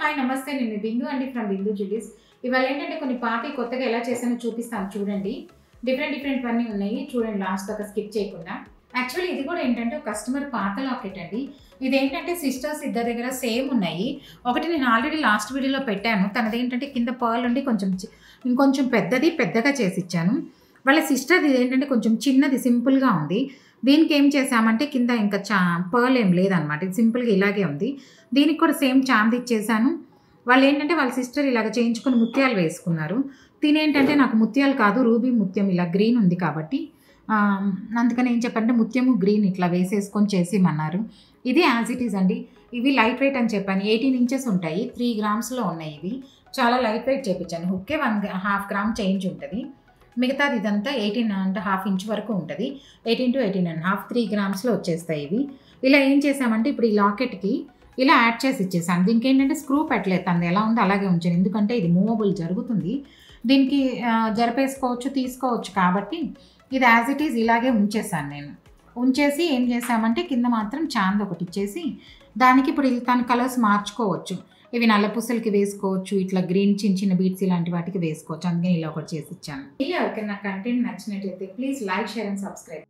Hi నమస్తే నేను మీ బిందు అండి ఫ్రమ్ బిందు జ్యువెలరీస్. ఇవాళ ఏంటంటే కొన్ని పాతవి కొత్తగా ఎలా చేసానో చూపిస్తాను చూడండి. డిఫరెంట్ అన్నీ ఉన్నాయి చూడండి, లాస్ట్ దాకా స్కిప్ చేయకుండా. యాక్చువల్లీ ఇది కూడా ఏంటంటే ఒక కస్టమర్ పాత లాకెట్ అండి. ఇదేంటంటే సిస్టర్స్ ఇద్దరి దగ్గర సేమ్ ఉన్నాయి. ఒకటి నేను ఆల్రెడీ లాస్ట్ వీడియోలో పెట్టాను. తనదేంటంటే కింద పర్ల్ ఉండి ఇంకొంచెం పెద్దగా చేసి ఇచ్చాను. వాళ్ళ సిస్టర్ ఇదేంటంటే కొంచెం చిన్నది సింపుల్గా ఉంది. దీనికి ఏం చేసామంటే కింద ఇంకా పర్ల్ ఏం లేదనమాట, ఇది సింపుల్గా ఇలాగే ఉంది. దీనికి కూడా సేమ్ చాంది ఇచ్చేసాను. వాళ్ళు ఏంటంటే వాళ్ళ సిస్టర్ ఇలాగ చేయించుకొని ముత్యాలు వేసుకున్నారు. తినేంటంటే నాకు ముత్యాలు కాదు, రూబీ ముత్యం ఇలా గ్రీన్ ఉంది కాబట్టి అందుకని ఏం చెప్పారంటే ముత్యము గ్రీన్ ఇట్లా వేసేసుకొని చేసిమన్నారు. ఇది యాజ్ ఇట్ ఈజ్ అండి. ఇవి లైట్ వెయిట్ అని చెప్పాను, 18 ఇంచెస్ ఉంటాయి, 3 గ్రామ్స్లో ఉన్నాయి. ఇవి చాలా లైట్ వెయిట్ చేయించాను. హుక్కే 1.5 గ్రామ్ చేంజ్ ఉంటుంది. మిగతాది ఇదంతా 18.5 ఇంచ్ వరకు ఉంటుంది. 18 to 18.5 3 గ్రామ్స్లో వచ్చేస్తాయి ఇవి. ఇలా ఏం చేసామంటే ఇప్పుడు ఈ లాకెట్కి ఇలా యాడ్ చేసి ఇచ్చేసాను. దీనికి ఏంటంటే స్క్రూ పెట్టలేదు, తనది ఎలా ఉందో అలాగే ఉంచాను. ఎందుకంటే ఇది మూవబుల్ జరుగుతుంది, దీనికి జరిపేసుకోవచ్చు తీసుకోవచ్చు కాబట్టి ఇది యాజ్ ఇట్ ఈజ్ ఇలాగే ఉంచేసాను నేను. ఉంచేసి ఏం చేసామంటే కింద మాత్రం చాంద్ ఒకటి ఇచ్చేసి దానికి ఇప్పుడు ఇది తన కలర్స్ మార్చుకోవచ్చు. ఇవి నల్ల పూసలకి వేసుకోవచ్చు, ఇట్లా గ్రీన్ చిన్న బీట్స్ ఇలాంటి వాటికి వేసుకోవచ్చు. అందుకని ఇలా ఒకటి చేసి ఇచ్చాను. ఎవరికైనా నా కంటెంట్ నచ్చినట్లయితే please like, share and subscribe.